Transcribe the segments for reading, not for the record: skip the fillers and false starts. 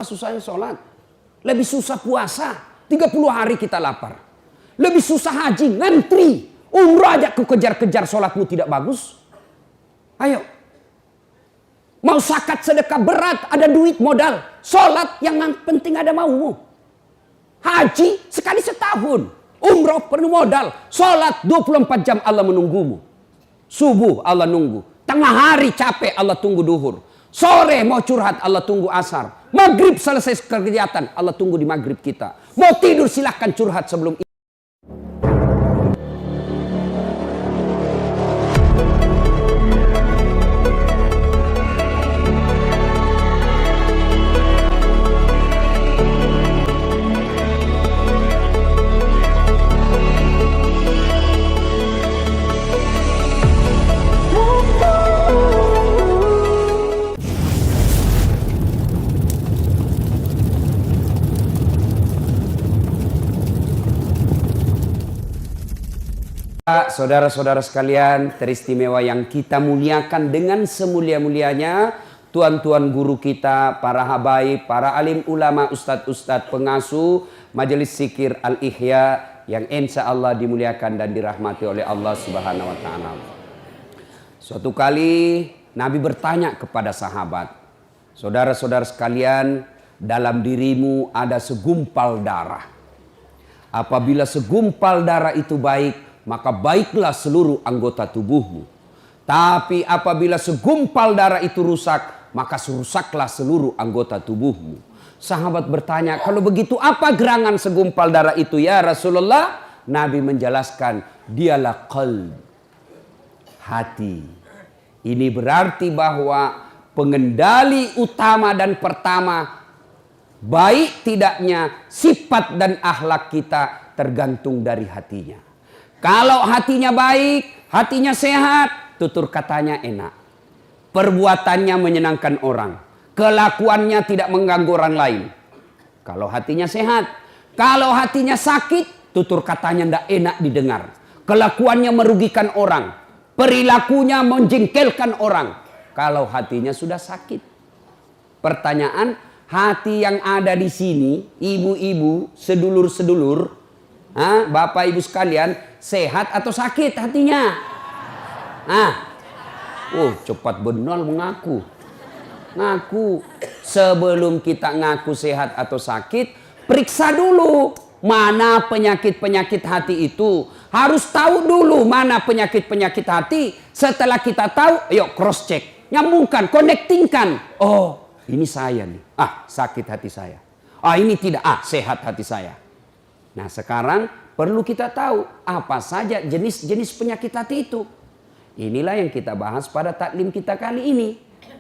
Susahnya sholat. Lebih susah puasa. 30 hari kita lapar. Lebih susah haji, ngantri. Umrah aja kejar-kejar, sholatmu tidak bagus. Ayo. Mau zakat sedekah berat, ada duit modal. Sholat yang penting ada maumu. Haji sekali setahun. Umrah penuh modal. Sholat 24 jam Allah menunggumu. Subuh Allah nunggu. Tengah hari capek Allah tunggu duhur. Sore mau curhat Allah tunggu asar. Maghrib selesai kegiatan Allah tunggu di maghrib kita. Mau tidur silahkan curhat sebelum itu. Saudara-saudara sekalian, teristimewa yang kita muliakan dengan semulia-mulianya, tuan-tuan guru kita, para habaib, para alim ulama, ustadz-ustadz pengasuh Majelis Zikir Al-Ihya yang insya Allah dimuliakan dan dirahmati oleh Allah Subhanahu wa Ta'ala. Suatu kali Nabi bertanya kepada sahabat, saudara-saudara sekalian, dalam dirimu ada segumpal darah. Apabila segumpal darah itu baik, maka baiklah seluruh anggota tubuhmu. Tapi apabila segumpal darah itu rusak, maka rusaklah seluruh anggota tubuhmu. Sahabat bertanya, kalau begitu apa gerangan segumpal darah itu ya Rasulullah? Nabi menjelaskan, dialah qalb, hati. Ini berarti bahwa pengendali utama dan pertama baik tidaknya sifat dan akhlak kita tergantung dari hatinya. Kalau hatinya baik, hatinya sehat, tutur katanya enak. Perbuatannya menyenangkan orang. Kelakuannya tidak mengganggu orang lain. Kalau hatinya sehat. Kalau hatinya sakit, tutur katanya tidak enak didengar. Kelakuannya merugikan orang. Perilakunya menjengkelkan orang. Kalau hatinya sudah sakit. Pertanyaan, hati yang ada di sini, ibu-ibu, sedulur-sedulur, bapak ibu sekalian, sehat atau sakit hatinya? Cepat benar mengaku. Ngaku. Sebelum kita ngaku sehat atau sakit, periksa dulu mana penyakit-penyakit hati itu. Harus tahu dulu mana penyakit-penyakit hati. Setelah kita tahu, yuk cross check, nyambungkan, connectingkan. Oh, ini saya nih. Sakit hati saya. Ini tidak. Sehat hati saya. Nah, sekarang perlu kita tahu apa saja jenis-jenis penyakit hati itu. Inilah yang kita bahas pada taklim kita kali ini.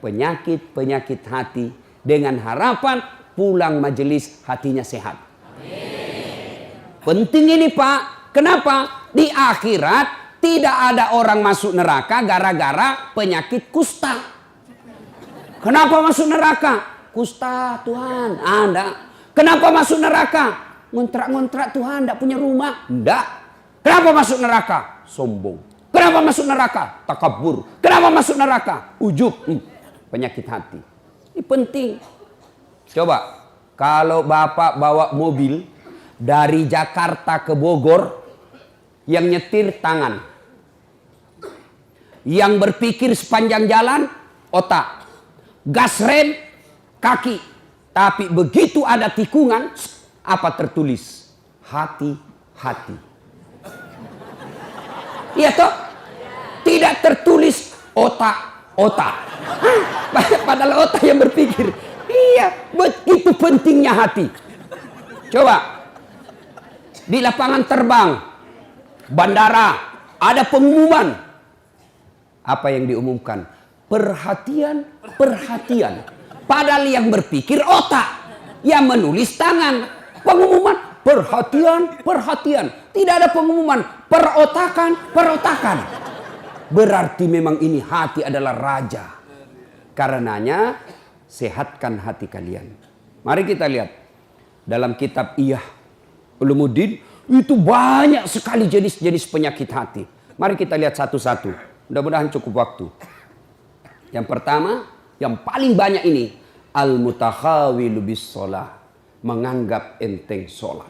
Penyakit-penyakit hati dengan harapan pulang majelis hatinya sehat. Amin. Penting ini Pak. Kenapa? Di akhirat tidak ada orang masuk neraka gara-gara penyakit kusta. Kenapa masuk neraka? Kusta Tuhan. Enggak. Kenapa masuk neraka? Ngontrak-ngontrak Tuhan, tidak punya rumah. Tidak. Kenapa masuk neraka? Sombong. Kenapa masuk neraka? Takabur. Kenapa masuk neraka? Ujub. Penyakit hati. Ini penting. Coba, kalau Bapak bawa mobil dari Jakarta ke Bogor, yang nyetir tangan. Yang berpikir sepanjang jalan, otak. Gas rem, kaki. Tapi begitu ada tikungan, apa tertulis? Hati-hati. Iya toh? Tidak tertulis otak-otak. Padahal otak yang berpikir. Iya, begitu pentingnya hati. Coba. Di lapangan terbang, bandara, ada pengumuman. Apa yang diumumkan? Perhatian, perhatian. Padahal yang berpikir otak. Yang menulis tangan. Pengumuman perhatian, perhatian. Tidak ada pengumuman perotakan, perotakan. Berarti memang ini hati adalah raja. Karenanya sehatkan hati kalian. Mari kita lihat dalam kitab Ihya Ulumuddin itu banyak sekali jenis-jenis penyakit hati. Mari kita lihat satu-satu. Mudah-mudahan cukup waktu. Yang pertama, yang paling banyak ini Al-mutakhawilu bis sholah. Menganggap enteng sholat.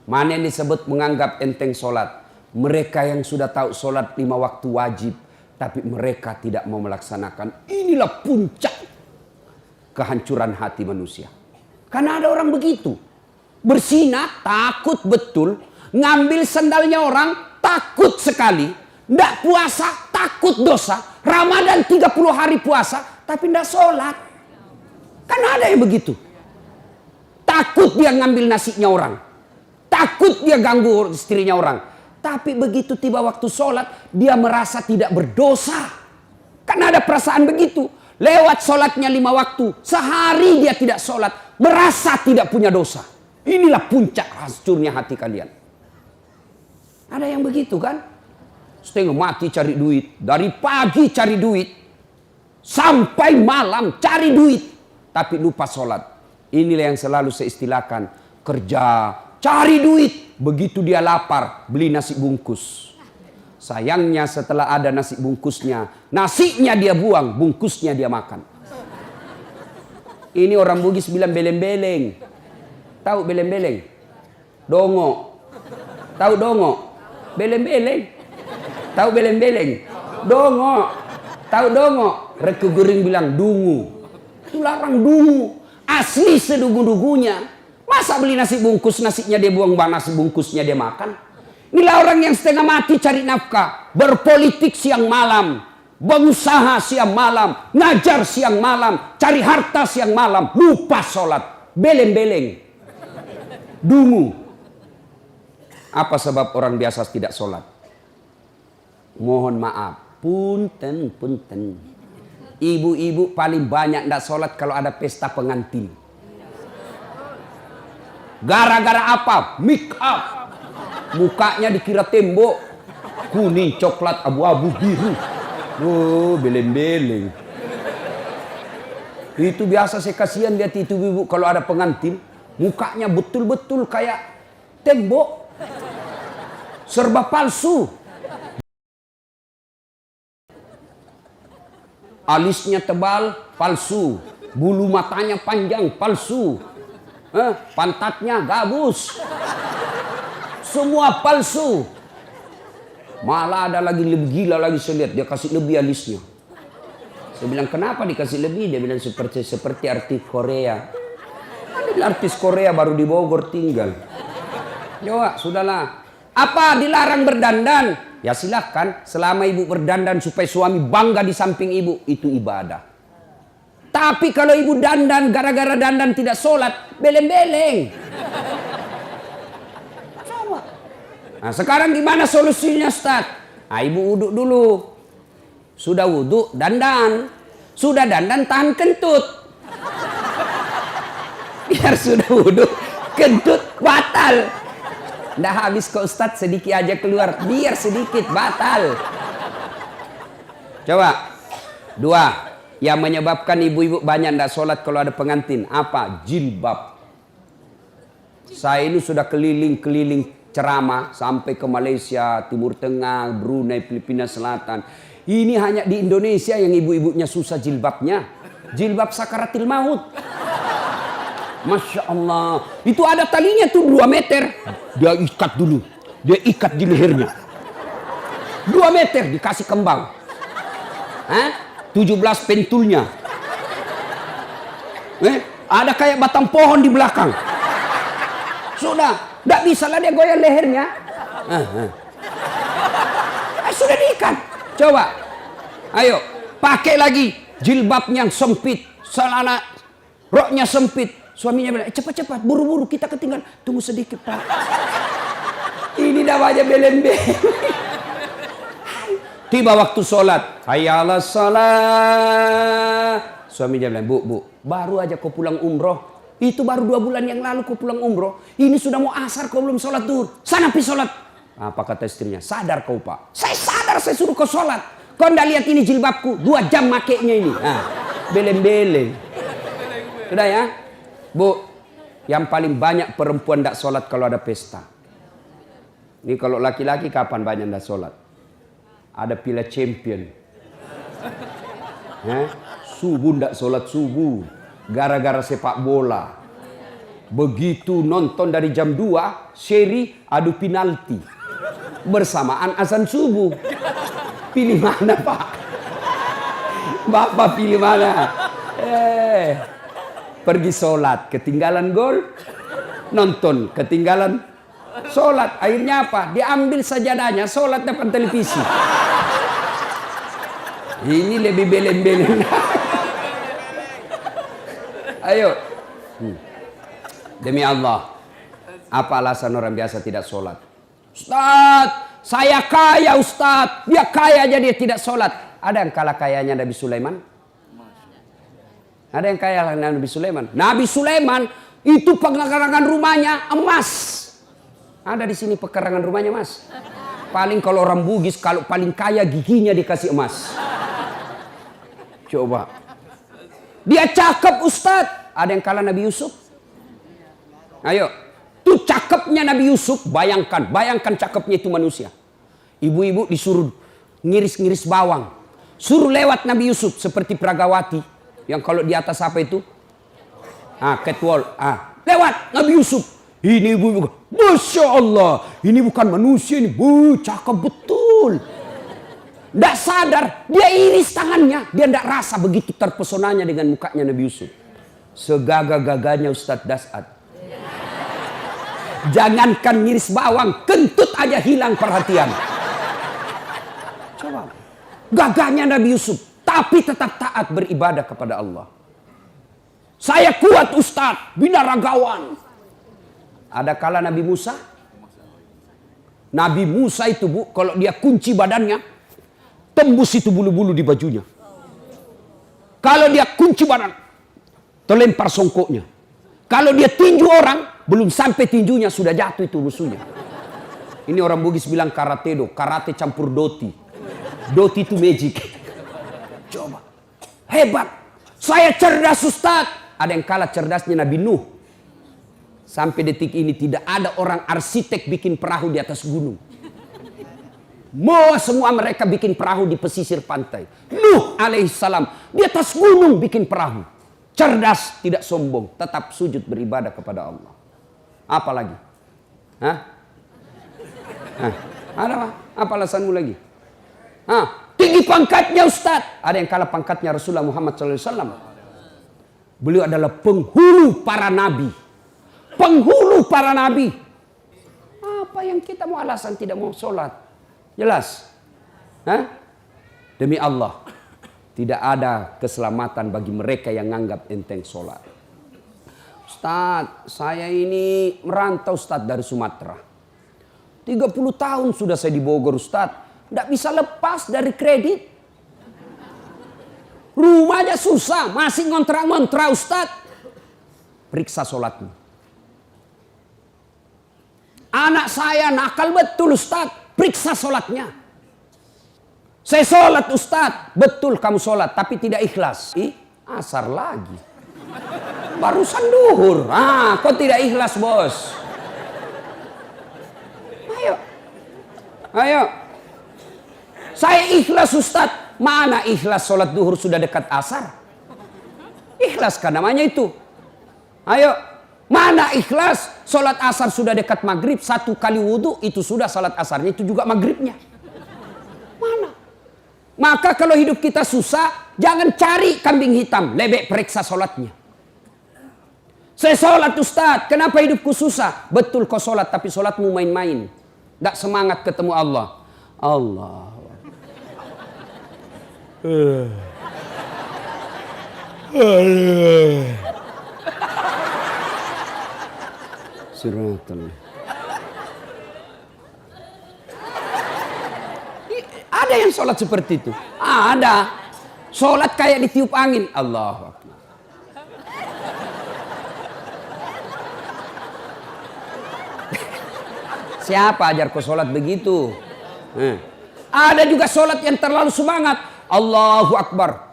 Mana yang disebut menganggap enteng sholat? Mereka yang sudah tahu sholat 5 waktu wajib, tapi mereka tidak mau melaksanakan. Inilah puncak kehancuran hati manusia. Karena ada orang begitu. Bersinat, takut betul. Ngambil sandalnya orang, takut sekali. Tidak puasa, takut dosa. Ramadan 30 hari puasa, tapi tidak sholat. Kan ada yang begitu. Takut dia ngambil nasinya orang. Takut dia ganggu istrinya orang. Tapi begitu tiba waktu sholat, dia merasa tidak berdosa. Kan ada perasaan begitu. Lewat sholatnya 5 waktu. Sehari dia tidak sholat. Merasa tidak punya dosa. Inilah puncak hancurnya hati kalian. Ada yang begitu kan? Setengah mati cari duit. Dari pagi cari duit. Sampai malam cari duit. Tapi lupa sholat. Inilah yang selalu saya istilahkan. Kerja, cari duit. Begitu dia lapar, beli nasi bungkus. Sayangnya setelah ada nasi bungkusnya, nasinya dia buang, bungkusnya dia makan. Ini orang Bugis bilang beleng-beleng. Tahu beleng-beleng? Dongo. Tahu dongo? Beleng-beleng. Tahu beleng-beleng? Dongo. Tahu dongo? Reku Guring bilang dungu. Itu larang dungu. Asli sedugu-dugunya. Masa beli nasi bungkus, nasinya dia buang, nasi bungkusnya dia makan? Inilah orang yang setengah mati cari nafkah. Berpolitik siang malam. Berusaha siang malam. Ngajar siang malam. Cari harta siang malam. Lupa sholat. Beleng-beleng. Dungu. Apa sebab orang biasa tidak sholat? Mohon maaf. Punten, punten. Ibu-ibu paling banyak tidak sholat kalau ada pesta pengantin. Gara-gara apa? Make up. Mukanya dikira tembok. Kuning, coklat, abu-abu, biru. Oh, beleng-beleng. Itu biasa saya kasihan lihat itu ibu kalau ada pengantin. Mukanya betul-betul kayak tembok. Serba palsu. Alisnya tebal, palsu. Bulu matanya panjang, palsu. Pantatnya gabus. Semua palsu. Malah ada lagi lebih gila lagi saya lihat. Dia kasih lebih alisnya. Saya bilang kenapa dikasih lebih? Dia bilang seperti artis Korea. Artis Korea baru di Bogor tinggal. Coba sudahlah. Apa dilarang berdandan? Ya silahkan. Selama ibu berdandan supaya suami bangga di samping ibu. Itu ibadah. Tapi kalau ibu dandan, gara-gara dandan tidak sholat, beleng-beleng. Coba. Nah sekarang gimana solusinya Ustaz? Nah, ibu wudhu dulu. Sudah wudhu, dandan. Sudah dandan, tahan kentut. Biar sudah wudhu, kentut batal. Nggak habis kok Ustaz, sedikit aja keluar. Biar sedikit, batal. Coba. 2. Yang menyebabkan ibu-ibu banyak tidak sholat kalau ada pengantin. Apa? Jilbab. Saya ini sudah keliling-keliling ceramah. Sampai ke Malaysia, Timur Tengah, Brunei, Filipina Selatan. Ini hanya di Indonesia yang ibu-ibunya susah jilbabnya. Jilbab sakaratil maut. Masya Allah. Itu ada talinya tuh 2 meter. Dia ikat dulu. Dia ikat di lehernya. 2 meter dikasih kembang. 17 pentulnya. Ada kayak batang pohon di belakang. Sudah, tidak bisa lah dia goyang lehernya. Sudah diikat. Coba, ayo, pakai lagi jilbabnya yang sempit, celana roknya sempit. Suaminya bilang, cepat-cepat, buru-buru kita ketinggalan. Tunggu sedikit Pak. Ini namanya beleng-beleng. Tiba waktu sholat. Hayya 'alas shalah. Suaminya bilang, bu, baru aja kau pulang umroh. Itu baru 2 bulan yang lalu kau pulang umroh. Ini sudah mau asar kau belum sholat duhur. Sana pi sholat. Apa kata istrinya? Sadar kau Pak. Saya sadar, saya suruh kau sholat. Kau ndak lihat ini jilbabku. 2 jam makainya ini. Beleng-beleng. Sudah ya. Bu, yang paling banyak perempuan ndak sholat kalau ada pesta. Ini kalau laki-laki kapan banyak ndak sholat? Ada Piala Champion. Subuh ndak sholat subuh. Gara-gara sepak bola. Begitu nonton dari jam 2, seri adu penalti. Bersamaan azan subuh. Pilih mana Pak? Bapak pilih mana? Pergi sholat, ketinggalan gol. Nonton, ketinggalan sholat. Akhirnya apa? Diambil sajadahnya, sholat depan televisi. Ini lebih belen-belen. Ayo. Demi Allah. Apa alasan orang biasa tidak sholat? Ustaz, saya kaya Ustaz. Dia kaya aja dia tidak sholat. Ada yang kalah kayanya Nabi Sulaiman? Ada yang kaya Nabi Sulaiman? Nabi Sulaiman itu pekarangan rumahnya emas. Ada di sini pekarangan rumahnya emas. Paling kalau orang Bugis, kalau paling kaya giginya dikasih emas. Coba. Dia cakep Ustaz. Ada yang kalah Nabi Yusuf? Ayo. Itu cakepnya Nabi Yusuf. Bayangkan cakepnya itu manusia. Ibu-ibu disuruh ngiris-ngiris bawang. Suruh lewat Nabi Yusuf seperti Pragawati. Yang kalau di atas apa itu? Catwalk. Lewat Nabi Yusuf. Ini ibu-ibu. Masya Allah. Ini bukan manusia ini. Cakep betul. Tidak sadar. Dia iris tangannya. Dia tidak rasa begitu terpesonanya dengan mukanya Nabi Yusuf. Segagah-gagahnya Ustadz Das'ad. Jangankan ngiris bawang. Kentut aja hilang perhatian. Coba. Gagahnya Nabi Yusuf. Tapi tetap taat beribadah kepada Allah. Saya kuat Ustadz. Binaragawan. Ada kala Nabi Musa. Nabi Musa itu Bu. Kalau dia kunci badannya. Tembus itu bulu-bulu di bajunya. Kalau dia kunci badan. Terlempar songkoknya. Kalau dia tinju orang. Belum sampai tinjunya sudah jatuh itu musuhnya. Ini orang Bugis bilang karate do. Karate campur doti. Doti itu magic. Coba. Hebat. Saya cerdas Ustaz. Ada yang kalah cerdasnya Nabi Nuh. Sampai detik ini tidak ada orang arsitek bikin perahu di atas gunung. Semua mereka bikin perahu di pesisir pantai. Nuh alaihissalam di atas gunung bikin perahu. Cerdas, tidak sombong. Tetap sujud beribadah kepada Allah. Apa lagi? Ada apa? Apa alasanmu lagi? Tinggi pangkatnya Ustaz. Ada yang kalah pangkatnya Rasulullah Muhammad SAW. Beliau adalah penghulu para nabi. Penghulu para nabi. Apa yang kita mau alasan tidak mau sholat? Jelas. Demi Allah. Tidak ada keselamatan bagi mereka yang menganggap enteng sholat. Ustaz, saya ini merantau Ustaz dari Sumatera. 30 tahun sudah saya di Bogor Ustaz. Tidak bisa lepas dari kredit. Rumahnya susah. Masih ngontrak-ngontrak Ustaz. Periksa sholatmu. Anak saya nakal betul Ustaz. Periksa sholatnya. Saya sholat Ustaz. Betul kamu sholat. Tapi tidak ikhlas. Asar lagi. Barusan duhur. Kok tidak ikhlas bos? Ayo. Saya ikhlas Ustaz. Mana ikhlas sholat duhur sudah dekat asar? Ikhlas kan namanya itu. Ayo. Mana ikhlas sholat asar sudah dekat maghrib. 1 kali wudhu itu sudah sholat asarnya. Itu juga maghribnya. Mana? Maka kalau hidup kita susah. Jangan cari kambing hitam. Lebih periksa sholatnya. Saya sholat Ustaz. Kenapa hidupku susah? Betul kau sholat. Tapi sholatmu main-main. Tidak semangat ketemu Allah. Allah. Siratal. Ada yang sholat seperti itu. Ada. Sholat kayak ditiup angin. Allahu Akbar. Siapa ajar kau sholat begitu? Ada juga sholat yang terlalu semangat. Allahu Akbar.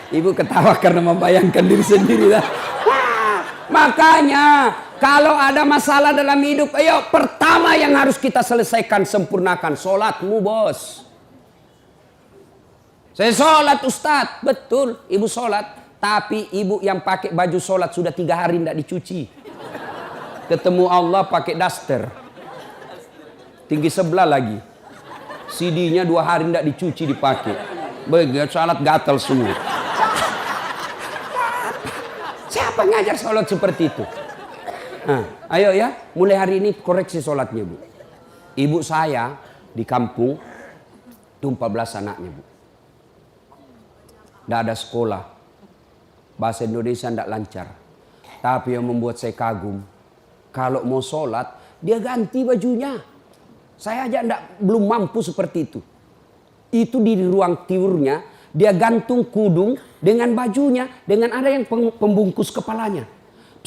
Ibu ketawa karena membayangkan diri sendiri lah. Makanya kalau ada masalah dalam hidup, ayo pertama Pertama yang harus kita selesaikan, sempurnakan sholatmu, bos. Saya sholat, Ustadz. Betul, ibu sholat. Tapi ibu yang pakai baju sholat sudah 3 hari tidak dicuci. Ketemu Allah pakai daster. Tinggi sebelah lagi. CD-nya 2 hari tidak dicuci dipakai. Begitu sholat gatal semua. Siapa ngajar sholat seperti itu? Nah, ayo ya, mulai hari ini koreksi sholatnya, Bu. Ibu saya di kampung itu 14 anaknya, Bu. Tidak ada sekolah. Bahasa Indonesia tidak lancar. Tapi yang membuat saya kagum, kalau mau sholat, dia ganti bajunya. Saya aja belum mampu seperti itu. Itu di ruang tiurnya, dia gantung kudung dengan bajunya, dengan ada yang pembungkus kepalanya.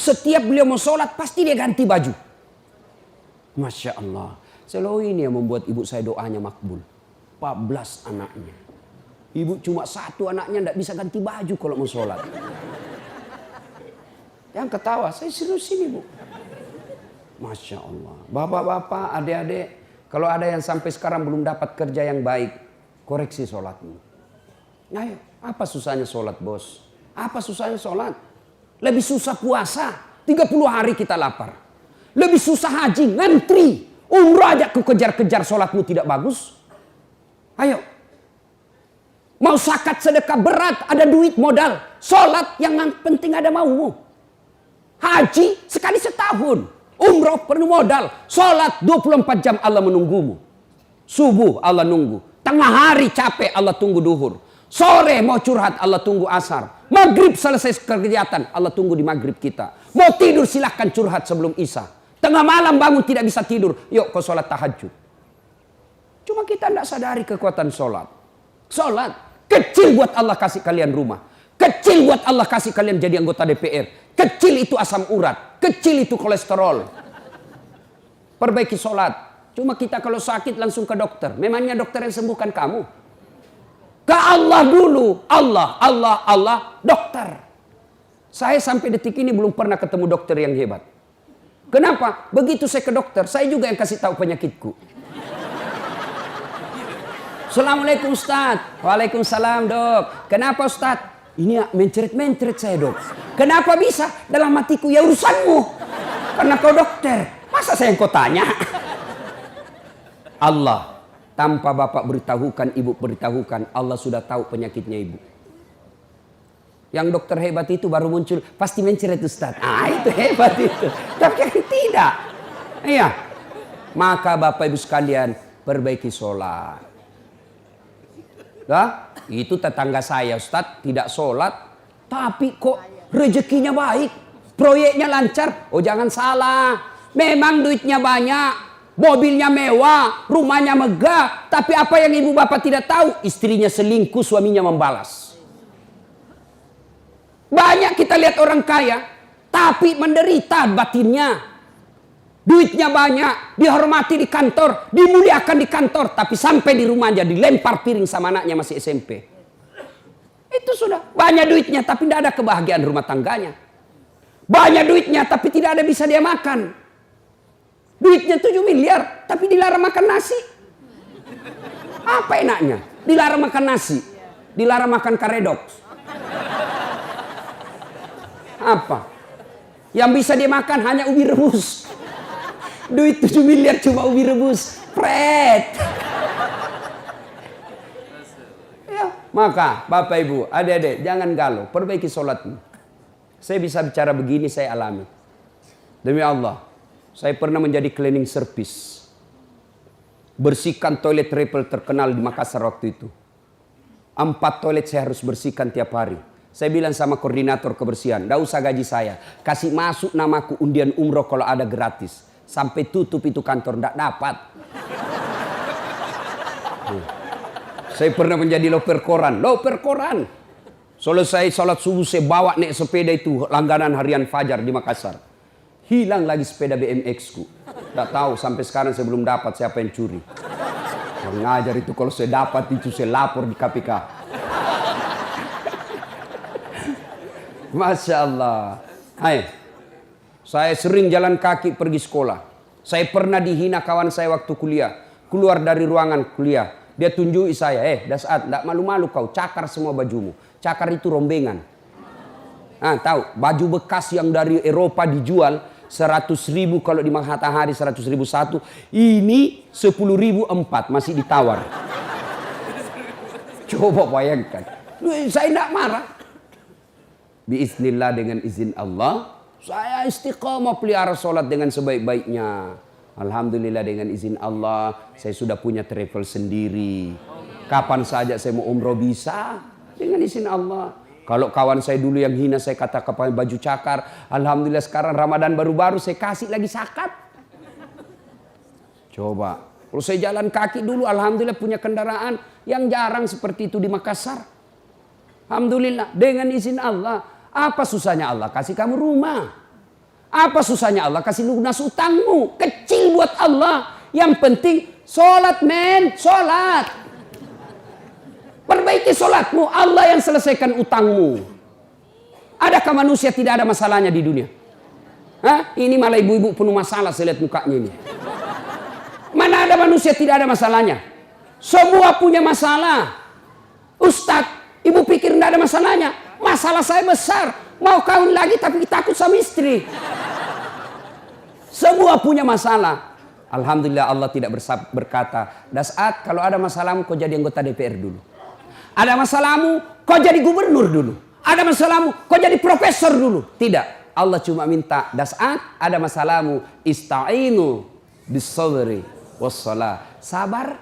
Setiap beliau mau sholat, pasti dia ganti baju. Masya Allah. Selalu ini yang membuat ibu saya doanya makbul. 14 anaknya. Ibu cuma 1 anaknya tidak bisa ganti baju kalau mau sholat. Yang ketawa, saya serius ini, Bu. Masya Allah. Bapak-bapak, adik-adik, kalau ada yang sampai sekarang belum dapat kerja yang baik, koreksi sholatmu. Ayo, apa susahnya sholat, bos? Apa susahnya sholat? Lebih susah puasa, 30 hari kita lapar. Lebih susah haji, ngantri. Umrah aja kekejar-kejar, sholatmu tidak bagus. Ayo. Mau zakat sedekah berat, ada duit modal. Sholat yang penting ada maumu. Haji sekali setahun. Umrah perlu modal. Sholat 24 jam Allah menunggumu. Subuh Allah nunggu. Tengah hari capek Allah tunggu duhur. Sore mau curhat Allah tunggu asar. Maghrib selesai kegiatan Allah tunggu di maghrib kita. Mau tidur silahkan curhat sebelum isya. Tengah malam bangun tidak bisa tidur. Yuk kau sholat tahajud. Cuma kita tidak sadari kekuatan sholat. Sholat kecil buat Allah kasih kalian rumah. Kecil buat Allah kasih kalian jadi anggota DPR. Kecil itu asam urat. Kecil itu kolesterol. Perbaiki sholat. Cuma kita kalau sakit langsung ke dokter. Memangnya dokter yang sembuhkan kamu? Ke Allah dulu. Allah, dokter. Saya sampai detik ini belum pernah ketemu dokter yang hebat. Kenapa? Begitu saya ke dokter, saya juga yang kasih tahu penyakitku. Assalamualaikum Ustaz. Waalaikumsalam dok. Kenapa Ustaz? Ini mencret-mencret saya dok. Kenapa bisa? Dalam hatiku ya urusanmu. Karena kau dokter. Masa saya yang kau tanya? Allah. Tanpa bapak beritahukan, ibu beritahukan, Allah sudah tahu penyakitnya ibu. Yang dokter hebat itu baru muncul, pasti mencret Ustaz. Ah itu hebat itu. Tapi tidak. Iya. Maka bapak ibu sekalian, perbaiki sholat. Nah, itu tetangga saya Ustaz, tidak sholat. Tapi kok rezekinya baik. Proyeknya lancar. Oh jangan salah. Memang duitnya banyak. Mobilnya mewah, rumahnya megah. Tapi apa yang ibu bapak tidak tahu? Istrinya selingkuh, suaminya membalas. Banyak kita lihat orang kaya, tapi menderita batinnya. Duitnya banyak, dihormati di kantor, dimuliakan di kantor. Tapi sampai di rumahnya dilempar piring sama anaknya masih SMP. Itu sudah. Banyak duitnya, tapi tidak ada kebahagiaan rumah tangganya. Banyak duitnya, tapi tidak ada bisa dia makan. Duitnya 7 miliar, tapi dilarang makan nasi. Apa enaknya? Dilarang makan nasi. Dilarang makan karedok. Apa? Yang bisa dia makan hanya ubi rebus. Duit 7 miliar cuma ubi rebus. Pret. Ya, maka Bapak Ibu, adik-adik, jangan galau. Perbaiki sholatmu. Saya bisa bicara begini, saya alami. Demi Allah. Saya pernah menjadi cleaning service. Bersihkan toilet Travel terkenal di Makassar waktu itu. 4 toilet saya harus bersihkan tiap hari. Saya bilang sama koordinator kebersihan, tidak usah gaji saya. Kasih masuk namaku undian umroh kalau ada gratis. Sampai tutup itu kantor, tidak dapat. Saya pernah menjadi loper koran. Loper koran. Selesai salat subuh saya bawa naik sepeda itu langganan harian Fajar di Makassar. Hilang lagi sepeda BMX ku. Tak tahu sampai sekarang saya belum dapat siapa yang curi. Yang ngajar itu kalau saya dapat itu saya lapor di KPK. Masya Allah. Hai, saya sering jalan kaki pergi sekolah. Saya pernah dihina kawan saya waktu kuliah. Keluar dari ruangan kuliah. Dia tunjuki saya, Dasat, tidak malu-malu kau, cakar semua bajumu. Cakar itu rombengan. Tahu, baju bekas yang dari Eropa dijual 100.000 kalau di Matahari 100.000 satu. Ini 10.000 4 masih ditawar. Coba bayangkan. Saya tidak marah. Biiznillah, dengan izin Allah, saya istiqamah pelihara sholat dengan sebaik-baiknya. Alhamdulillah, dengan izin Allah, saya sudah punya travel sendiri. Kapan saja saya mau umroh bisa, dengan izin Allah. Kalau kawan saya dulu yang hina saya katakan pakai baju cakar, alhamdulillah sekarang Ramadan baru-baru saya kasih lagi zakat. Coba, kalau saya jalan kaki dulu, alhamdulillah punya kendaraan yang jarang seperti itu di Makassar. Alhamdulillah, dengan izin Allah. Apa susahnya Allah kasih kamu rumah? Apa susahnya Allah kasih lunas utangmu? Kecil buat Allah. Yang penting sholat, men, sholat. Perbaiki sholatmu, Allah yang selesaikan utangmu. Adakah manusia tidak ada masalahnya di dunia? Ini malah ibu-ibu penuh masalah, saya lihat mukanya ini. Mana ada manusia tidak ada masalahnya? Semua punya masalah. Ustadz, ibu pikir tidak ada masalahnya? Masalah saya besar. Mau kawin lagi tapi takut sama istri. Semua punya masalah. Alhamdulillah Allah tidak berkata, Dasat, kalau ada masalahmu kau jadi anggota DPR dulu. Ada masalahmu kau jadi gubernur dulu. Ada masalahmu kau jadi profesor dulu. Tidak. Allah cuma minta, Dasat, ada masalahmu, ista'inu bis-sabri was-salah. Sabar,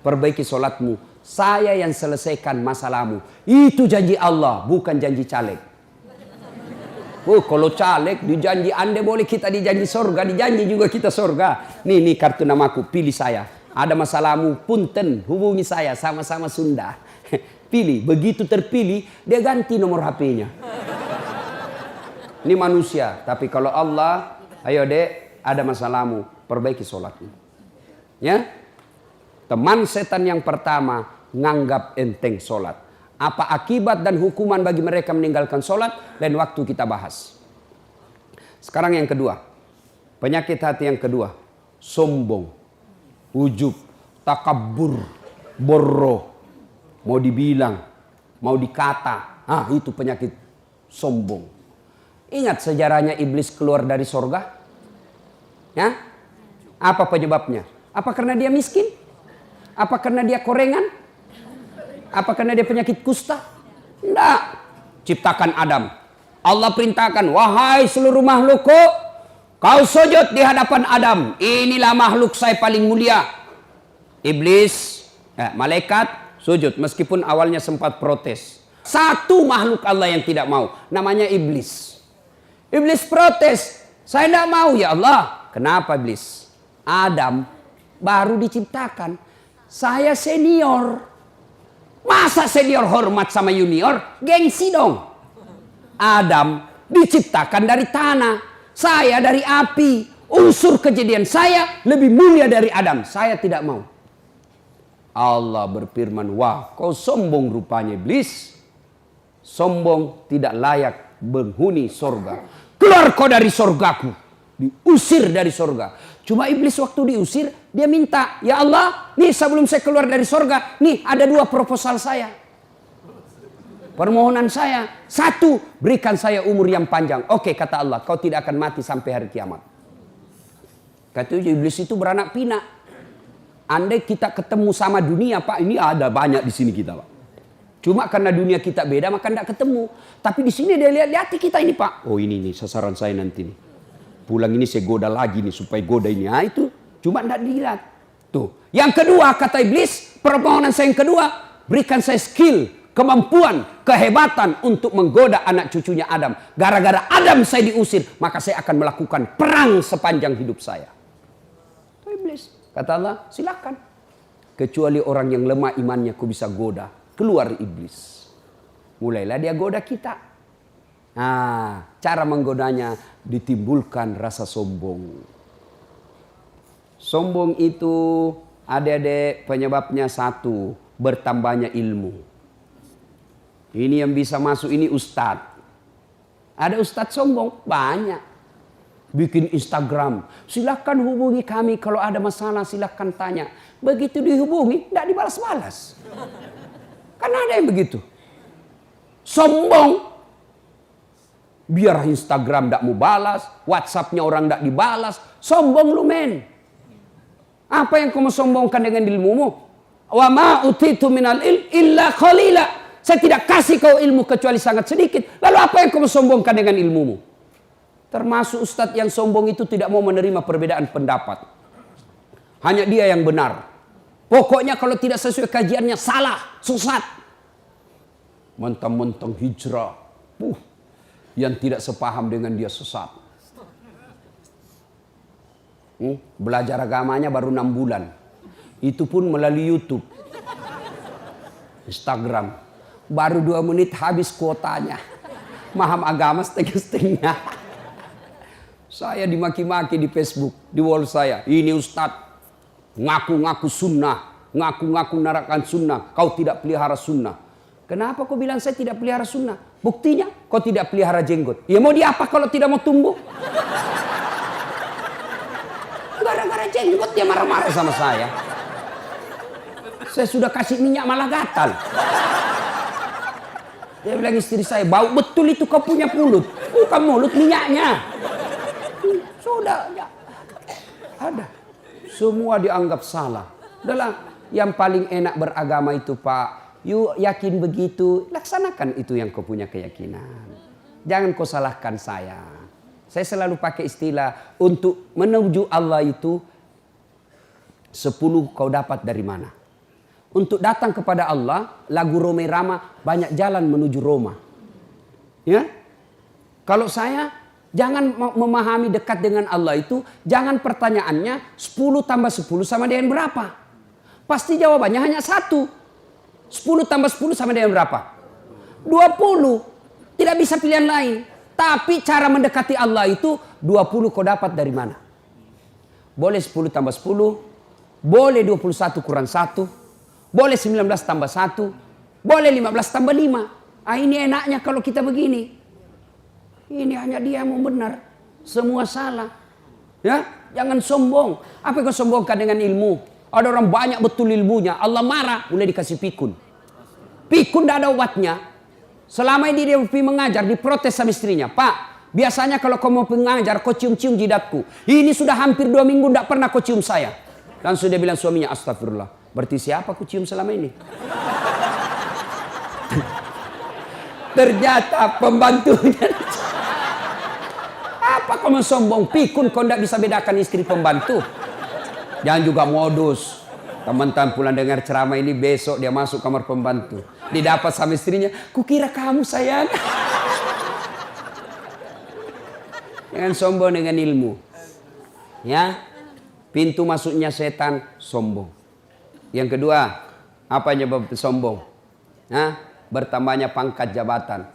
perbaiki sholatmu. Saya yang selesaikan masalahmu. Itu janji Allah, bukan janji caleg. Kalau caleg dijanji Anda boleh, kita dijanji surga, dijanji juga kita surga. Nih kartu namaku, pilih saya. Ada masalahmu, punten, hubungi saya, sama-sama Sunda. Pilih, begitu terpilih, dia ganti nomor HP-nya. Ini manusia, tapi kalau Allah, ayo dek, ada masalahmu, perbaiki sholatmu. Ya, teman setan yang pertama, nganggap enteng sholat. Apa akibat dan hukuman bagi mereka meninggalkan sholat? Dan waktu kita bahas. Sekarang yang kedua. Penyakit hati yang kedua. Sombong. Ujub. Takabur. Borro. Mau dibilang. Mau dikata. Itu penyakit sombong. Ingat sejarahnya iblis keluar dari sorga? Ya? Apa penyebabnya? Apa karena dia miskin? Apa karena dia korengan? Apa karena dia penyakit kusta? Tidak. Ciptakan Adam. Allah perintahkan, wahai seluruh makhlukku, kau sujud di hadapan Adam. Inilah makhluk saya paling mulia. Iblis, malaikat sujud. Meskipun awalnya sempat protes. Satu makhluk Allah yang tidak mau. Namanya iblis. Iblis protes. Saya tidak mau ya Allah. Kenapa iblis? Adam baru diciptakan. Saya senior. Masa senior hormat sama junior? Gengsi dong. Adam diciptakan dari tanah. Saya dari api. Unsur kejadian saya lebih mulia dari Adam. Saya tidak mau. Allah berfirman, wah kau sombong rupanya iblis. Sombong tidak layak menghuni sorga. Keluar kau dari sorgaku. Diusir dari sorga. Cuma iblis waktu diusir, dia minta, ya Allah, nih sebelum saya keluar dari sorga, nih ada dua proposal saya. Permohonan saya. Satu, berikan saya umur yang panjang. Oke, kata Allah, kau tidak akan mati sampai hari kiamat. Kata iblis itu beranak pinak. Andai kita ketemu sama dunia, Pak, ini ada banyak di sini kita, Pak. Cuma karena dunia kita beda, maka tidak ketemu. Tapi di sini dia lihat kita ini, Pak. Oh ini nih sasaran saya nanti nih. Pulang ini saya goda lagi nih supaya goda ini. Itu cuma tidak dilihat. Tuh. Yang kedua kata iblis, permohonan saya yang kedua, berikan saya skill, kemampuan, kehebatan untuk menggoda anak cucunya Adam. Gara-gara Adam saya diusir, maka saya akan melakukan perang sepanjang hidup saya. Itu iblis. Kata Allah, silakan. Kecuali orang yang lemah imannya kau bisa goda. Keluar iblis. Mulailah dia goda kita. Nah, cara menggodanya ditimbulkan rasa sombong. Sombong itu adik-adik penyebabnya satu, bertambahnya ilmu. Ini yang bisa masuk ini ustadz. Ada ustadz sombong? Banyak. bikin Instagram. Silakan hubungi kami kalau ada masalah, silakan tanya. Begitu dihubungi, tidak dibalas-balas. Kan ada yang begitu. Sombong. Biar Instagram tidak mau balas, WhatsAppnya orang tidak dibalas. Sombong lu men. Apa yang kamu sombongkan dengan ilmumu? Wa ma utitu minal illa qalila. Saya tidak kasih kau ilmu kecuali sangat sedikit. Lalu apa yang kamu sombongkan dengan ilmumu? Termasuk ustadz yang sombong itu tidak mau menerima perbedaan pendapat. Hanya dia yang benar. Pokoknya kalau tidak sesuai kajiannya salah, sesat. Mentang-mentang hijrah. Yang tidak sepaham dengan dia sesat. Belajar agamanya baru 6 bulan. Itu pun melalui YouTube. Instagram. Baru 2 menit habis kuotanya. Paham agama setengah-setengah. Saya dimaki-maki di Facebook, di wall saya. Ini ustadz, ngaku-ngaku sunnah, ngaku-ngaku narakan sunnah. Kau tidak pelihara sunnah. Kenapa kau bilang saya tidak pelihara sunnah? Buktinya kau tidak pelihara jenggot. Ya mau diapa kalau tidak mau tumbuh? Gara-gara jenggot dia marah-marah sama saya. Saya sudah kasih minyak malah gatal. Dia bilang istri saya, bau betul itu kau punya mulut. Bukan mulut minyaknya. Sudah ya. Ada. Semua dianggap salah. Udahlah, yang paling enak beragama itu Pak. Yuk yakin begitu, laksanakan itu yang kau punya keyakinan. Jangan kau salahkan saya. Saya selalu pakai istilah untuk menuju Allah itu 10 kau dapat dari mana. Untuk datang kepada Allah, lagu Roma Irama banyak jalan menuju Roma. Ya? Kalau saya jangan memahami dekat dengan Allah itu, jangan pertanyaannya 10 tambah 10 sama dengan berapa. Pasti jawabannya hanya 1. 10 tambah 10 sama dengan berapa? 20. Tidak bisa pilihan lain. Tapi cara mendekati Allah itu 20 kau dapat dari mana? Boleh 10 tambah 10. Boleh 21 kurang 1. Boleh 19 tambah 1. Boleh 15 tambah 5. Ini enaknya kalau kita begini. Ini hanya dia yang mau benar. Semua salah. Ya, jangan sombong. Apa yang kau sombongkan dengan ilmu? Ada orang banyak betul ilmunya. Allah marah, mulai dikasih pikun. Pikun tidak ada obatnya. Selama ini dia pergi mengajar, diprotes sama istrinya. Pak, biasanya kalau kau mau mengajar, kau cium-cium jidatku. Ini sudah hampir 2 minggu tidak pernah kau cium saya. Langsung dia bilang suaminya, astagfirullah. Berarti siapa kau cium selama ini? Ternyata pembantunya. Apa kau mau sombong? Pikun kau tidak bisa bedakan istri pembantu. Jangan juga modus. Teman-teman pulang dengar ceramah ini, besok dia masuk kamar pembantu. Didapat sama istrinya, kukira kamu sayang. Jangan sombong dengan ilmu. Ya, pintu masuknya setan sombong. Yang kedua, apa penyebab sombong? Bertambahnya pangkat jabatan.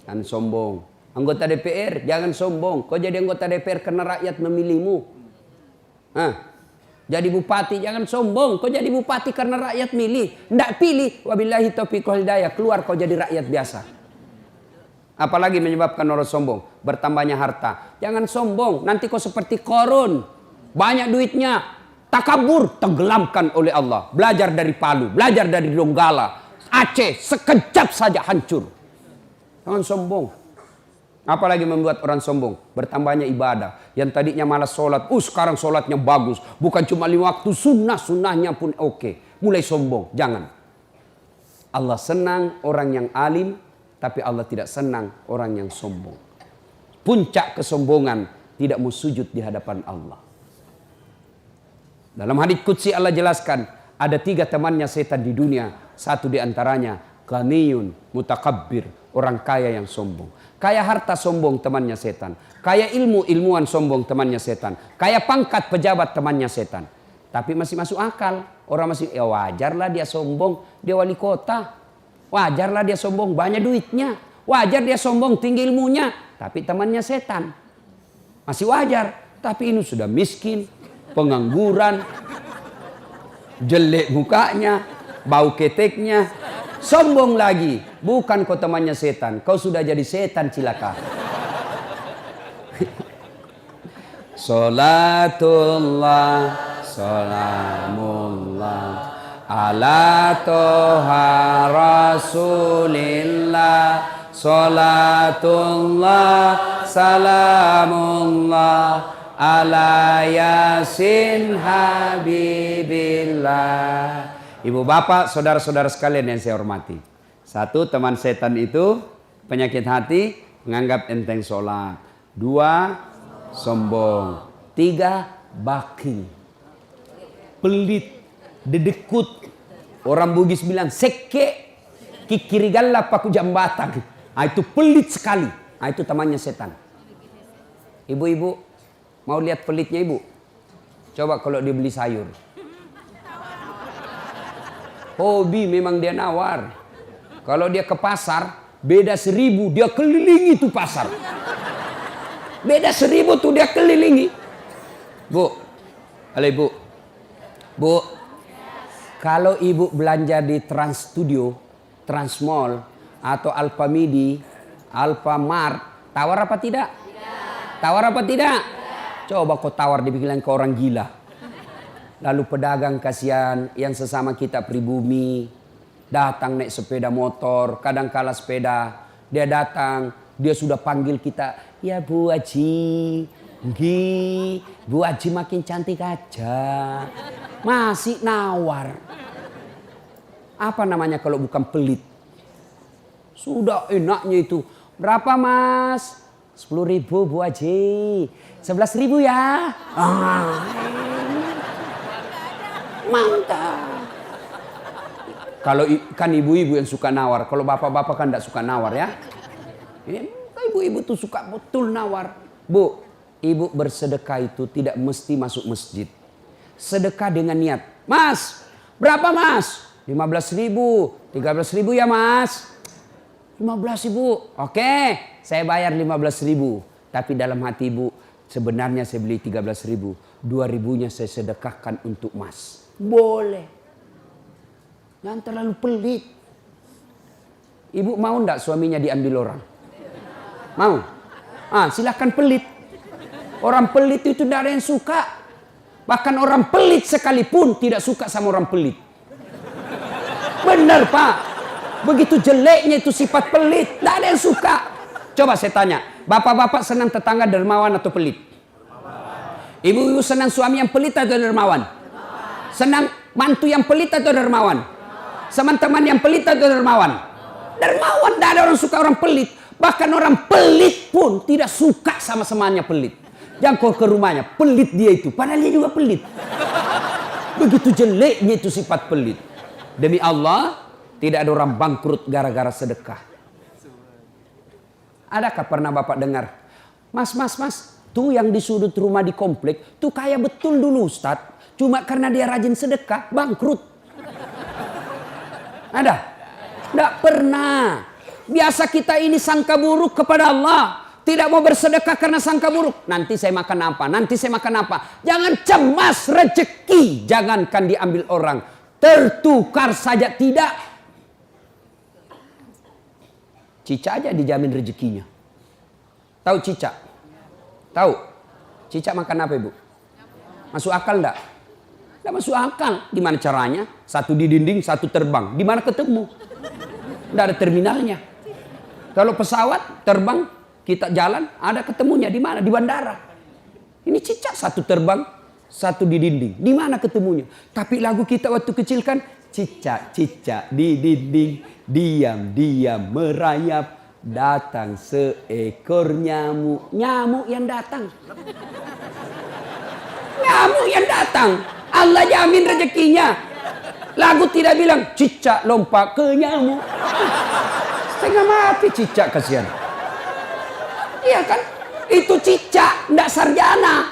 Kan sombong. Anggota DPR, jangan sombong. Kau jadi anggota DPR karena rakyat memilihmu. Jadi bupati jangan sombong. Kau jadi bupati karena rakyat milih. Tidak pilih. Wabillahi taufiq wal hidayah. Keluar kau jadi rakyat biasa. Apalagi menyebabkan orang sombong. Bertambahnya harta. Jangan sombong. Nanti kau seperti Qarun. Banyak duitnya. Takabur. Tenggelamkan oleh Allah. Belajar dari Palu. Belajar dari Donggala. Aceh. Sekejap saja hancur. Jangan sombong. Apalagi membuat orang sombong. Bertambahnya ibadah. Yang tadinya malas sholat. Sekarang sholatnya bagus. Bukan cuma 5 waktu. Sunnahnya pun oke. Mulai sombong. Jangan. Allah senang orang yang alim. Tapi Allah tidak senang orang yang sombong. Puncak kesombongan. Tidak mau sujud di hadapan Allah. Dalam hadits qudsi Allah jelaskan. Ada 3 temannya setan di dunia. Satu di antaranya. Ghaniyun mutakabbir. Orang kaya yang sombong. Kaya harta sombong temannya setan. Kaya ilmuwan sombong temannya setan. Kaya pangkat pejabat temannya setan. Tapi masih masuk akal. Orang masih, ya wajarlah dia sombong. Dia wali kota. Wajarlah dia sombong, banyak duitnya. Wajar dia sombong, tinggi ilmunya. Tapi temannya setan. Masih wajar. Tapi ini sudah miskin. Pengangguran. Jelek mukanya. Bau keteknya. Sombong lagi. Bukan kau temannya setan. Kau sudah jadi setan cilaka. Salatullah, salamullah ala toha rasulillah. Salatullah, salamullah ala yasin habibillah. Ibu bapak, saudara-saudara sekalian yang saya hormati. Satu, teman setan itu penyakit hati, menganggap enteng sholat. Dua, sombong. Tiga, baking, pelit, dedekut. Orang Bugis bilang seke, kikirigalla paku jambatan. Itu pelit sekali. Itu temannya setan. Ibu-ibu mau lihat pelitnya ibu? Coba kalau dia beli sayur. Hobi memang dia nawar. Kalau dia ke pasar, beda 1000 dia kelilingi tuh pasar. Beda 1000 tuh dia kelilingi. Bu, halo ibu. Bu, kalau ibu belanja di Trans Studio, Trans Mall, atau Alfamidi, Alfamart, tawar apa tidak? Tawar apa tidak? Coba kau tawar dibilang ke orang gila. Lalu pedagang kasihan yang sesama kita pribumi datang naik sepeda motor, kadang kala sepeda, dia datang, dia sudah panggil kita, ya Bu Haji, Bu Haji makin cantik aja, masih nawar. Apa namanya kalau bukan pelit? Sudah enaknya itu, berapa Mas? 10.000 Bu Haji, 11.000 ya. Mantap. Kalau kan ibu-ibu yang suka nawar, kalau bapak-bapak kan tidak suka nawar ya. Ibu-ibu tuh suka betul nawar. Bu, ibu bersedekah itu tidak mesti masuk masjid. Sedekah dengan niat. Mas, berapa Mas? 15.000, 13.000 ya Mas. 15.000, oke, saya bayar 15.000. Tapi dalam hati ibu, sebenarnya saya beli 13.000, 2.000-nya saya sedekahkan untuk Mas. Boleh. Jangan terlalu pelit. Ibu mau enggak suaminya diambil orang? Mau? Silahkan pelit. Orang pelit itu tidak ada yang suka. Bahkan orang pelit sekalipun tidak suka sama orang pelit. Benar Pak. Begitu jeleknya itu sifat pelit. Tidak ada yang suka. Coba saya tanya. Bapak-bapak senang tetangga dermawan atau pelit? Ibu-ibu senang suami yang pelit atau dermawan? Senang mantu yang pelit atau dermawan? Teman-teman yang pelit atau dermawan? Dermawan, tidak ada orang suka orang pelit. Bahkan orang pelit pun tidak suka sama semuanya pelit. Jangan kau ke rumahnya, pelit dia itu. Padahal dia juga pelit. Begitu jeleknya itu sifat pelit. Demi Allah, tidak ada orang bangkrut gara-gara sedekah. Adakah pernah Bapak dengar? Mas, tuh yang di sudut rumah di komplek, tuh kaya betul dulu Ustadz. Cuma karena dia rajin sedekah, bangkrut. Ada? Tidak pernah. Biasa kita ini sangka buruk kepada Allah. Tidak mau bersedekah karena sangka buruk. Nanti saya makan apa? Nanti saya makan apa? Jangan cemas rezeki. Jangankan diambil orang. Tertukar saja tidak. Cicak aja dijamin rezekinya. Tahu cicak? Tahu? Cicak makan apa ibu? Masuk akal enggak? Tidak masuk akal. Gimana caranya? Satu di dinding, satu terbang. Di mana ketemu? Tidak ada terminalnya. Kalau pesawat terbang, kita jalan, ada ketemunya. Di mana? Di bandara. Ini cicak, satu terbang, satu di dinding. Di mana ketemunya? Tapi lagu kita waktu kecil kan, cicak-cicak di dinding, diam-diam merayap. Datang seekor nyamuk. Nyamuk yang datang. Nyamuk yang datang. Allah jamin rezekinya. Lagu tidak bilang cicak lompat ke nyamuk. Setengah mati cicak, kasihan. Iya kan? Itu cicak, tidak sarjana,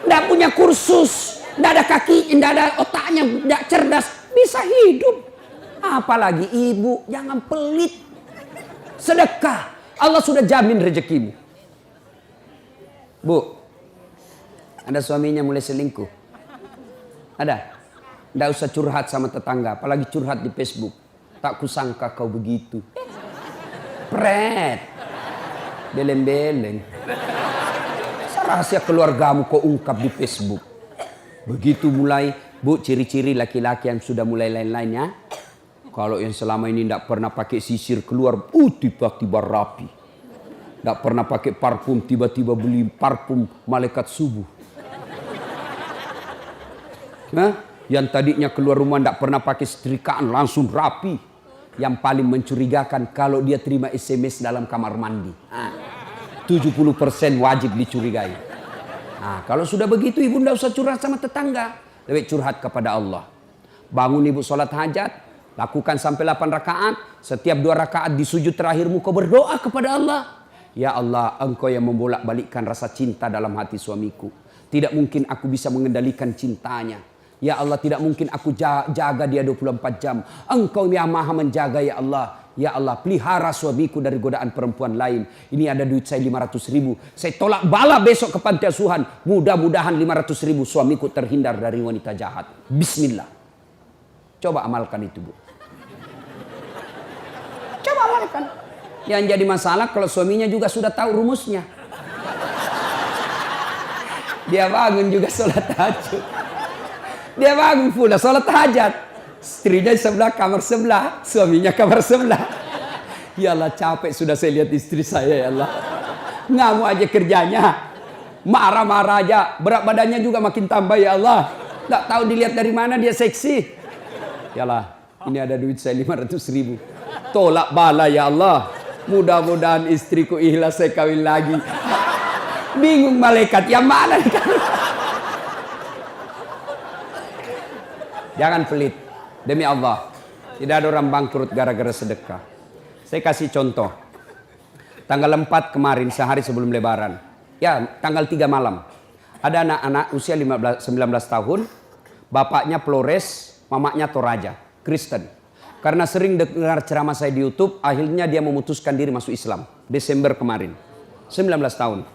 tidak punya kursus, tidak ada kaki, tidak ada otaknya, tidak cerdas, bisa hidup. Apalagi ibu, jangan pelit. Sedekah, Allah sudah jamin rezekimu. Bu, ada suaminya mulai selingkuh. Ada? Tidak usah curhat sama tetangga, apalagi curhat di Facebook. Tak kusangka kau begitu. Pret. Beleng-beleng. Rahasia keluargamu kau ungkap di Facebook. Begitu mulai, Bu, ciri-ciri laki-laki yang sudah mulai lain-lainnya. Kalau yang selama ini tidak pernah pakai sisir keluar, tiba-tiba rapi. Tidak pernah pakai parfum, tiba-tiba beli parfum malaikat subuh. Nah, yang tadinya keluar rumah tidak pernah pakai setrikaan, langsung rapi. Yang paling mencurigakan kalau dia terima SMS dalam kamar mandi. 70% wajib dicurigai. Nah, kalau sudah begitu ibu tidak usah curhat sama tetangga. Lebih curhat kepada Allah. Bangun ibu sholat hajat. Lakukan sampai 8 rakaat. Setiap 2 rakaat di sujud terakhirmu kau berdoa kepada Allah. Ya Allah, engkau yang membolak-balikkan rasa cinta dalam hati suamiku. Tidak mungkin aku bisa mengendalikan cintanya. Ya Allah, tidak mungkin aku jaga dia 24 jam. Engkau yang maha menjaga ya Allah. Ya Allah, pelihara suamiku dari godaan perempuan lain. Ini ada duit saya 500 ribu. Saya tolak bala besok ke panti asuhan. Mudah-mudahan 500 ribu suamiku terhindar dari wanita jahat. Bismillah. Coba amalkan itu, Bu. Coba amalkan. Yang jadi masalah kalau suaminya juga sudah tahu rumusnya. Dia bangun juga sholat tahajud. Dia bangun pula sholat hajat. Istrinya sebelah, kamar sebelah. Suaminya kamar sebelah. Ya Allah, capek sudah saya lihat istri saya ya Allah. Ngamuk aja kerjanya. Marah-marah aja. Berat badannya juga makin tambah ya Allah. Tak tahu dilihat dari mana dia seksi. Ya Allah, ini ada duit saya 500 ribu. Tolak bala ya Allah. Mudah-mudahan istriku ikhlas saya kawin lagi. Bingung malaikat yang mana nih kan? Jangan pelit. Demi Allah, tidak ada orang bangkrut gara-gara sedekah. Saya kasih contoh. Tanggal 4 kemarin, sehari sebelum lebaran. Ya, tanggal 3 malam. Ada anak-anak usia 19 tahun. Bapaknya Flores, mamanya Toraja, Kristen. Karena sering dengar ceramah saya di YouTube, akhirnya dia memutuskan diri masuk Islam. Desember kemarin. 19 tahun.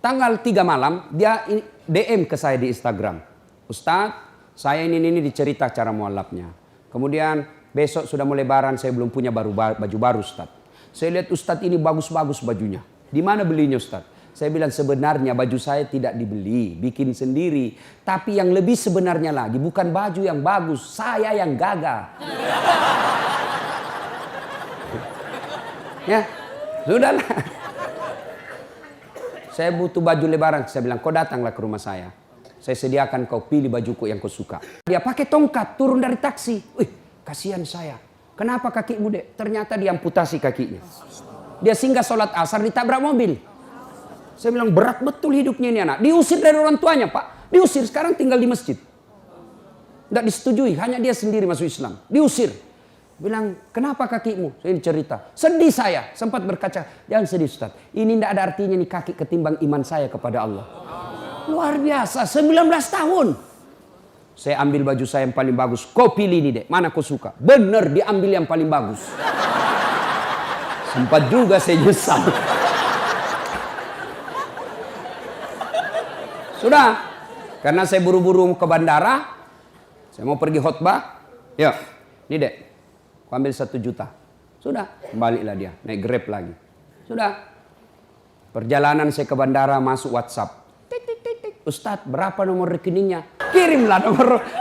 Tanggal 3 malam, dia DM ke saya di Instagram. Ustadz, saya ini dicerita cara mualafnya. Kemudian besok sudah mau lebaran, saya belum punya baju baru Ustadz. Saya lihat Ustadz ini bagus-bagus bajunya. Di mana belinya Ustadz? Saya bilang sebenarnya baju saya tidak dibeli, bikin sendiri. Tapi yang lebih sebenarnya lagi bukan baju yang bagus, saya yang gagah. Ya, sudahlah. Saya butuh baju lebaran. Saya bilang, kau datanglah ke rumah saya. Saya sediakan kau pilih bajuku yang kau suka. Dia pakai tongkat turun dari taksi. Wih, kasihan saya. Kenapa kakimu, Dek? Ternyata diamputasi kakinya. Dia singgah sholat asar ditabrak mobil. Saya bilang berat betul hidupnya ini anak. Diusir dari orang tuanya, Pak. Diusir, sekarang tinggal di masjid. Tidak disetujui, hanya dia sendiri masuk Islam. Diusir. Bilang, kenapa kakimu? Saya cerita. Sedih saya. Sempat berkaca. Jangan sedih Ustaz. Ini tidak ada artinya nih kaki ketimbang iman saya kepada Allah. Luar biasa, 19 tahun. Saya ambil baju saya yang paling bagus. Kau pilih ini Dek, mana kau suka? Bener diambil yang paling bagus. Sempat juga saya nyesal. Sudah, karena saya buru-buru ke bandara. Saya mau pergi khotbah. Ya, ini Dek, kau ambil 1 juta. Sudah, baliklah dia, naik Grab lagi. Sudah, perjalanan saya ke bandara masuk WhatsApp. Ustadz, berapa nomor rekeningnya? Kirimlah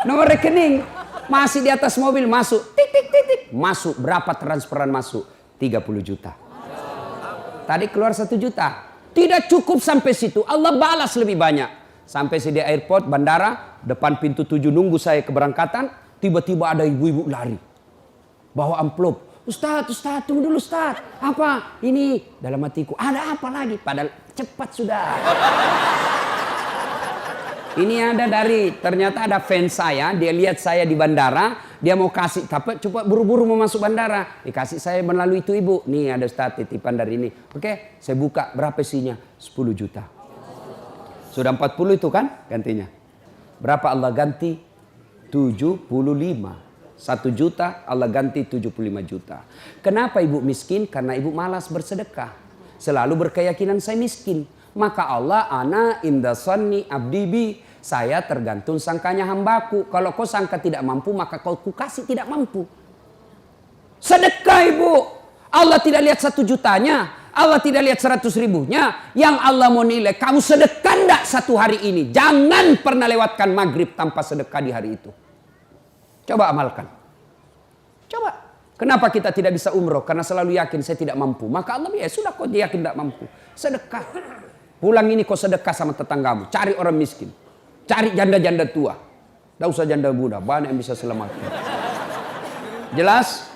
nomor rekening. Masih di atas mobil, masuk. Masuk, berapa transferan masuk? 30 juta. Tadi keluar 1 juta. Tidak cukup sampai situ. Allah balas lebih banyak. Sampai di airport, bandara, depan pintu 7 nunggu saya keberangkatan. Tiba-tiba ada ibu-ibu lari. Bawa amplop. Ustadz, tunggu dulu Ustadz. Apa? Ini dalam hatiku. Ada apa lagi? Padahal cepat sudah. Ini ada ternyata ada fans saya, dia lihat saya di bandara, dia mau kasih, tapi cepat buru-buru mau masuk bandara. Dikasih saya melalui itu ibu, nih ada Ustadz titipan dari ini. Oke, saya buka, berapa isinya? 10 juta. Sudah 40 itu kan gantinya. Berapa Allah ganti? 75. 1 juta Allah ganti 75 juta. Kenapa ibu miskin? Karena ibu malas bersedekah. Selalu berkeyakinan saya miskin. Maka Allah ana inda sanni abdibi. Saya tergantung sangkanya hambaku. Kalau kau sangka tidak mampu, maka kau kasih tidak mampu. Sedekah ibu. Allah tidak lihat 1 jutanya. Allah tidak lihat 100.000-nya. Yang Allah mau nilai, kamu sedekah enggak satu hari ini? Jangan pernah lewatkan maghrib tanpa sedekah di hari itu. Coba amalkan. Coba. Kenapa kita tidak bisa umroh? Karena selalu yakin saya tidak mampu. Maka Allah ya sudah, kau yakin tidak mampu. Sedekah. Pulang ini kau sedekah sama tetanggamu. Cari orang miskin. Cari janda-janda tua. Tidak usah janda muda. Banyak yang bisa selamatkan. Jelas?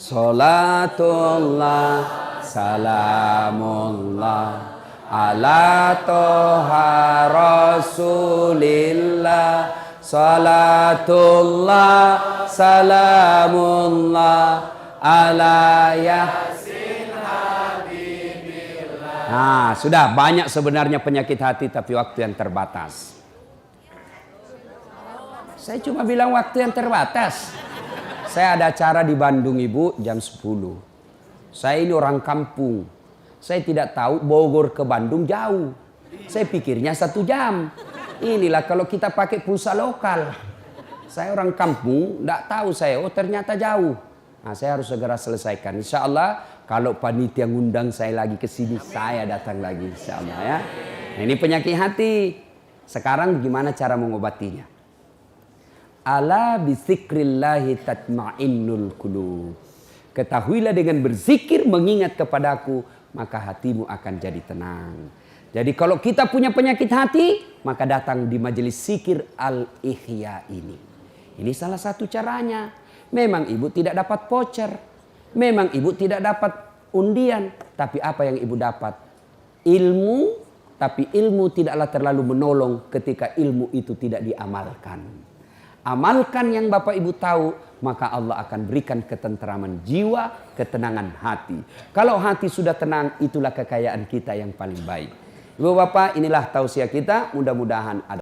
Salatullah, salamullah, ala toha rasulillah. Salatullah, salamullah, ala yasin habibillah. Nah, sudah banyak sebenarnya penyakit hati, tapi waktu yang terbatas. Saya cuma bilang waktu yang terbatas. Saya ada acara di Bandung, Ibu, jam 10. Saya ini orang kampung. Saya tidak tahu Bogor ke Bandung jauh. Saya pikirnya 1 jam. Inilah kalau kita pakai pulsa lokal. Saya orang kampung, tidak tahu saya. Oh ternyata jauh. Nah saya harus segera selesaikan. Insya Allah kalau panitia ngundang saya lagi ke sini, saya datang lagi. Insya Allah ya. Nah, ini penyakit hati. Sekarang gimana cara mengobatinya? Ala bizikrillahi tatma'innul qulub. Ketahuilah dengan berzikir mengingat kepadaku, maka hatimu akan jadi tenang. Jadi kalau kita punya penyakit hati, maka datang di majelis zikir Al-Ihya ini. Ini salah satu caranya. Memang ibu tidak dapat voucher. Memang ibu tidak dapat undian. Tapi apa yang ibu dapat? Ilmu, tapi ilmu tidaklah terlalu menolong ketika ilmu itu tidak diamalkan. Amalkan yang Bapak Ibu tahu, maka Allah akan berikan ketenteraman jiwa, ketenangan hati. Kalau hati sudah tenang, itulah kekayaan kita yang paling baik. Ibu Bapak, inilah tausiah kita, mudah-mudahan ada